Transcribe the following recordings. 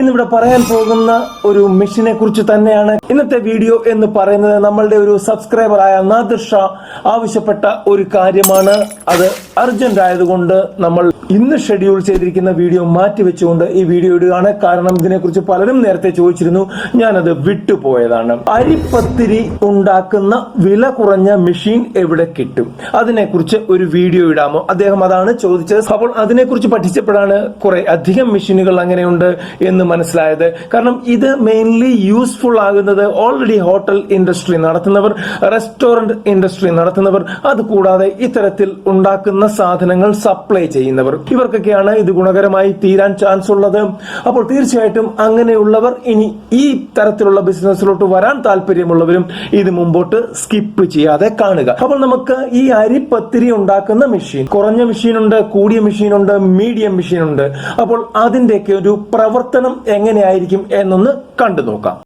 ഇന്നിവിടെ പറയാൻ പോകുന്ന ഒരു മെഷീനെ കുറിച്ച് തന്നെയാണ് ഇന്നത്തെ വീഡിയോ എന്ന് പറയുന്നത്. നമ്മളുടെ ഒരു സബ്സ്ക്രൈബറായ നാദിർ ഷാ ആവശ്യപ്പെട്ട ഒരു കാര്യമാണ്. അത് അർജന്റ് ആയതുകൊണ്ട് നമ്മൾ ഇന്ന് ഷെഡ്യൂൾ ചെയ്തിരിക്കുന്ന വീഡിയോ മാറ്റി വെച്ചുകൊണ്ട് ഈ വീഡിയോ ഇടുകയാണ്. കാരണം ഇതിനെക്കുറിച്ച് പലരും നേരത്തെ ചോദിച്ചിരുന്നു, ഞാനത് വിട്ടുപോയതാണ്. അരിപ്പത്തിരി ഉണ്ടാക്കുന്ന വില കുറഞ്ഞ മെഷീൻ എവിടെ കിട്ടും, അതിനെക്കുറിച്ച് ഒരു വീഡിയോ ഇടാമോ, അദ്ദേഹം അതാണ് ചോദിച്ചത്. അപ്പോൾ അതിനെക്കുറിച്ച് പഠിച്ചപ്പോഴാണ് കുറെ അധികം മെഷീനുകൾ അങ്ങനെയുണ്ട് എന്ന് മനസ്സിലായത്. കാരണം ഇത് മെയിൻലി യൂസ്ഫുൾ ആകുന്നത് ഓൾറെഡി ഹോട്ടൽ ഇൻഡസ്ട്രി നടത്തുന്നവർ, റെസ്റ്റോറന്റ് ഇൻഡസ്ട്രി നടത്തുന്നവർ, അതുകൂടാതെ ഇത്തരത്തിൽ ഉണ്ടാക്കുന്ന സാധനങ്ങൾ സപ്ലൈ ചെയ്യുന്നവർ, ഇവർക്കൊക്കെയാണ് ഇത് ഗുണകരമായി തീരാൻ ചാൻസ് ഉള്ളത്. അപ്പോൾ തീർച്ചയായിട്ടും അങ്ങനെയുള്ളവർ ഇനി ഈ തരത്തിലുള്ള ബിസിനസ്സിലോട്ട് വരാൻ താല്പര്യമുള്ളവരും ഇത് മുമ്പോട്ട് സ്കിപ്പ് ചെയ്യാതെ കാണുക. അപ്പോൾ നമുക്ക് ഈ അരിപ്പത്തിരി ഉണ്ടാക്കുന്ന മെഷീൻ, കുറഞ്ഞ മെഷീനുണ്ട്, കൂടിയ മെഷീനുണ്ട്, മീഡിയം മെഷീനുണ്ട്. അപ്പോൾ അതിന്റെയൊക്കെ ഒരു പ്രവർത്തനം എങ്ങനെയായിരിക്കും എന്നൊന്ന് കണ്ടു നോക്കാം.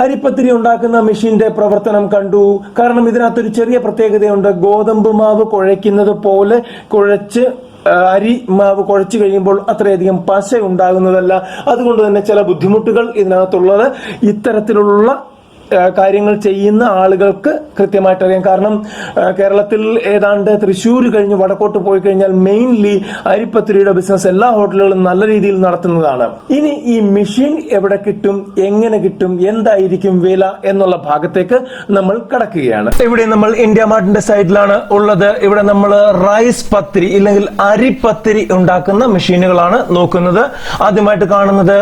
അരിപ്പത്തിരി ഉണ്ടാക്കുന്ന മെഷീന്റെ പ്രവർത്തനം കണ്ടു. കാരണം ഇതിനകത്തൊരു ചെറിയ പ്രത്യേകതയുണ്ട്. ഗോതമ്പ് മാവ് കുഴയ്ക്കുന്നത് പോലെ കുഴച്ച് അരി മാവ് കുഴച്ചു കഴിയുമ്പോൾ അത്രയധികം പശ ഉണ്ടാകുന്നതല്ല. അതുകൊണ്ട് തന്നെ ചില ബുദ്ധിമുട്ടുകൾ ഇതിനകത്തുള്ളത് ഇത്തരത്തിലുള്ള കാര്യങ്ങൾ ചെയ്യുന്ന ആളുകൾക്ക് കൃത്യമായിട്ട് അറിയാം. കാരണം കേരളത്തിൽ ഏതാണ്ട് തൃശ്ശൂർ കഴിഞ്ഞ് വടക്കോട്ട് പോയി കഴിഞ്ഞാൽ മെയിൻലി അരിപ്പത്തിരിയുടെ ബിസിനസ് എല്ലാ ഹോട്ടലുകളും നല്ല രീതിയിൽ നടത്തുന്നതാണ്. ഇനി ഈ മെഷീൻ എവിടെ കിട്ടും, എങ്ങനെ കിട്ടും, എന്തായിരിക്കും വില എന്നുള്ള ഭാഗത്തേക്ക് നമ്മൾ കടക്കുകയാണ്. ഇവിടെ നമ്മൾ ഇന്ത്യ മാർട്ടിന്റെ സൈഡിലാണ് ഉള്ളത്. ഇവിടെ നമ്മൾ റൈസ് പത്തിരി ഇല്ലെങ്കിൽ അരിപ്പത്തിരി ഉണ്ടാക്കുന്ന മെഷീനുകളാണ് നോക്കുന്നത്. ആദ്യമായിട്ട് കാണുന്നത്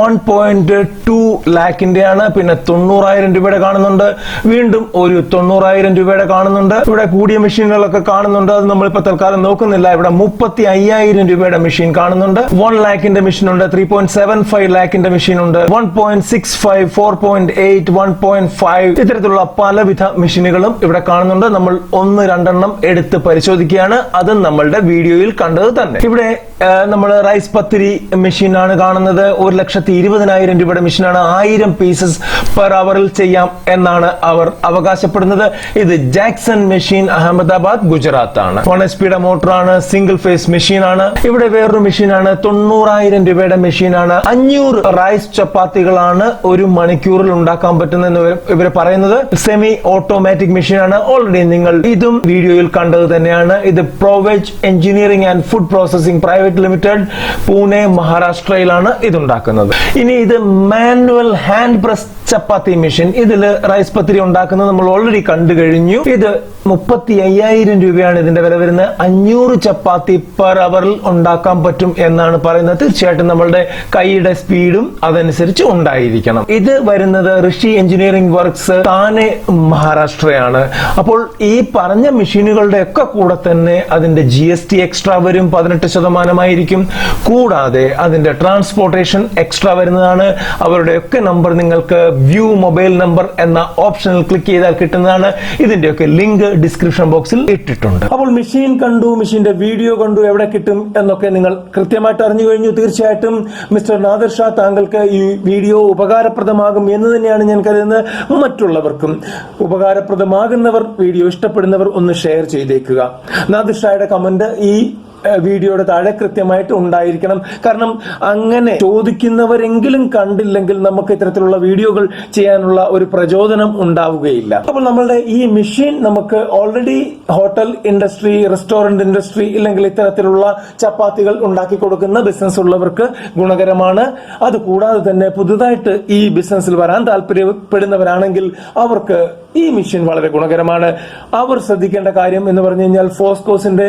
1.2 ലാഖിന്റെയാണ്. പിന്നെ 90,000 രൂപയുടെ കാണുന്നുണ്ട്. വീണ്ടും ഒരു 90,000 രൂപയുടെ കാണുന്നുണ്ട്. ഇവിടെ കൂടിയ മെഷീനുകളൊക്കെ കാണുന്നുണ്ട്. അത് നമ്മളിപ്പോ തൽക്കാലം നോക്കുന്നില്ല. ഇവിടെ 35,000 രൂപയുടെ മെഷീൻ കാണുന്നുണ്ട്. 1 ലാഖിന്റെ മെഷീൻ ഉണ്ട്, 3.75 ലാഖിന്റെ മെഷീൻ ഉണ്ട്, 1.65, 4.8, 1.5 ഇത്തരത്തിലുള്ള പലവിധ മെഷീനുകളും ഇവിടെ കാണുന്നുണ്ട്. നമ്മൾ 1-2 എടുത്ത് പരിശോധിക്കുകയാണ്. അത് നമ്മളുടെ വീഡിയോയിൽ കണ്ടത് തന്നെ. ഇവിടെ നമ്മൾ റൈസ് പത്തിരി മെഷീൻ ആണ് കാണുന്നത്. 1,20,000 രൂപയുടെ മെഷീനാണ്. 1000 പീസസ് പെർ അവറിൽ ചെയ്യാം എന്നാണ് അവർ അവകാശപ്പെടുന്നത്. ഇത് ജാക്സൺ മെഷീൻ, അഹമ്മദാബാദ്, ഗുജറാത്ത് ആണ്. 1 HP മോട്ടറാണ്, സിംഗിൾ ഫേസ് മെഷീൻ ആണ്. ഇവിടെ വേറൊരു മെഷീനാണ്, 90,000 രൂപയുടെ മെഷീനാണ്. 500 റൈസ് ചപ്പാത്തികളാണ് ഒരു മണിക്കൂറിൽ ഉണ്ടാക്കാൻ പറ്റുന്ന ഇവർ പറയുന്നത്. സെമി ഓട്ടോമാറ്റിക് മെഷീനാണ്. ഓൾറെഡി നിങ്ങൾ ഇതും വീഡിയോയിൽ കണ്ടത് തന്നെയാണ്. ഇത് Proveg engineering and food processing private limited, Pune, മഹാരാഷ്ട്രയിലാണ് ഇതുണ്ടാക്കുന്നത്. ഇനി ഇത് manual hand press chapati machine. ഇതിൽ റൈസ് പത്തിരി ഉണ്ടാക്കുന്നത് നമ്മൾ ഓൾറെഡി കണ്ടു കഴിഞ്ഞു. ഇത് 35,000 രൂപയാണ് ഇതിന്റെ വില വരുന്നത്. 500 ചപ്പാത്തി പെർ അവറിൽ ഉണ്ടാക്കാൻ പറ്റും എന്നാണ് പറയുന്നത്. തീർച്ചയായിട്ടും നമ്മളുടെ കൈയുടെ സ്പീഡും അതനുസരിച്ച് ഉണ്ടായിരിക്കണം. ഇത് വരുന്നത് ഋഷി എഞ്ചിനീയറിംഗ് വർക്ക്സ്, താനെ, മഹാരാഷ്ട്രയാണ്. അപ്പോൾ ഈ പറഞ്ഞ മെഷീനുകളുടെ ഒക്കെ കൂടെ തന്നെ അതിന്റെ GST എക്സ്ട്രാ വരും, 18% കൂടാതെ അതിന്റെ ട്രാൻസ്പോർട്ടേഷൻ എക്സ്ട്രാ വരുന്നതാണ്. അവരുടെ ഒക്കെ നമ്പർ നിങ്ങൾക്ക് വ്യൂ മൊബൈൽ നമ്പർ എന്ന ഓപ്ഷനിൽ ക്ലിക്ക് ചെയ്താൽ കിട്ടുന്നതാണ്. ഇതിന്റെയൊക്കെ ലിങ്ക് ഡിസ്ക്രിപ്ഷൻ ബോക്സിൽ ഇട്ടിട്ടുണ്ട്. അപ്പോൾ മെഷീൻ കണ്ടു, മെഷീന്റെ വീഡിയോ കണ്ടു, എവിടെ കിട്ടും എന്നൊക്കെ നിങ്ങൾ കൃത്യമായിട്ട് അറിഞ്ഞു കഴിഞ്ഞു. തീർച്ചയായിട്ടും മിസ്റ്റർ നാദിർ ഷാ, താങ്കൾക്ക് ഈ വീഡിയോ ഉപകാരപ്രദമാകും എന്ന് തന്നെയാണ് ഞാൻ കരുതുന്നത്. മറ്റുള്ളവർക്കും ഉപകാരപ്രദമാകുന്നവർ, വീഡിയോ ഇഷ്ടപ്പെടുന്നവർ ഒന്ന് ഷെയർ ചെയ്തേക്കുക. നാദിർ ഷായുടെ കമന്റ് ഈ വീഡിയോയുടെ താഴെ കൃത്യമായിട്ട് ഉണ്ടായിരിക്കണം. കാരണം അങ്ങനെ ചോദിക്കുന്നവരെങ്കിലും കണ്ടില്ലെങ്കിൽ നമുക്ക് ഇത്തരത്തിലുള്ള വീഡിയോകൾ ചെയ്യാനുള്ള ഒരു പ്രചോദനം ഉണ്ടാവുകയില്ല. അപ്പോൾ നമ്മളുടെ ഈ മെഷീൻ നമുക്ക് already hotel industry, restaurant industry, ഇല്ലെങ്കിൽ ഇത്തരത്തിലുള്ള ചപ്പാത്തികൾ ഉണ്ടാക്കി കൊടുക്കുന്ന ബിസിനസ് ഉള്ളവർക്ക് ഗുണകരമാണ്. അതുകൂടാതെ തന്നെ പുതുതായിട്ട് ഈ ബിസിനസ്സിൽ വരാൻ താല്പര്യപ്പെടുന്നവരാണെങ്കിൽ അവർക്ക് ഈ മെഷീൻ വളരെ ഗുണകരമാണ്. അവർ ശ്രദ്ധിക്കേണ്ട കാര്യം എന്ന് പറഞ്ഞു കഴിഞ്ഞാൽ ഫോസ്കോസിന്റെ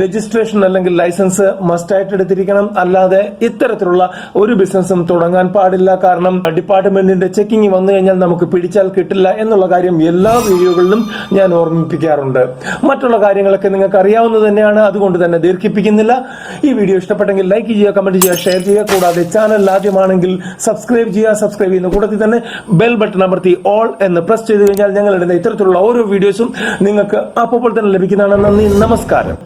രജിസ്ട്രേഷൻ അല്ലെങ്കിൽ ലൈസൻസ് മസ്റ്റായിട്ട് എടുത്തിരിക്കണം. അല്ലാതെ ഇത്തരത്തിലുള്ള ഒരു ബിസിനസ്സും തുടങ്ങാൻ പാടില്ല. കാരണം ഡിപ്പാർട്ട്മെന്റിന്റെ ചെക്കിംഗ് വന്നു കഴിഞ്ഞാൽ നമുക്ക് പിടിച്ചാൽ കിട്ടില്ല എന്നുള്ള കാര്യം എല്ലാ വീഡിയോകളിലും ഞാൻ ഓർമ്മിപ്പിക്കാറുണ്ട്. മറ്റുള്ള കാര്യങ്ങളൊക്കെ നിങ്ങൾക്ക് അറിയാവുന്നത് തന്നെയാണ്. അതുകൊണ്ട് തന്നെ ദീർഘിപ്പിക്കുന്നില്ല. ഈ വീഡിയോ ഇഷ്ടപ്പെട്ടെങ്കിൽ ലൈക്ക് ചെയ്യുക, കമന്റ് ചെയ്യുക, ഷെയർ ചെയ്യുക. കൂടാതെ ചാനൽ ആദ്യമാണെങ്കിൽ സബ്സ്ക്രൈബ് ചെയ്യുക. സബ്സ്ക്രൈബ് ചെയ്യുന്ന കൂട്ടത്തിൽ തന്നെ ബെൽ ബട്ടൺ അമർത്തി ഓൾ എന്ന് പ്രസ് ചെയ്ത് കഴിഞ്ഞാൽ ഞങ്ങളിടുന്ന ഇത്തരത്തിലുള്ള ഓരോ വീഡിയോസും നിങ്ങൾക്ക് അപ്പോൾ തന്നെ ലഭിക്കുന്നതാണ്. നന്ദി, നമസ്കാരം.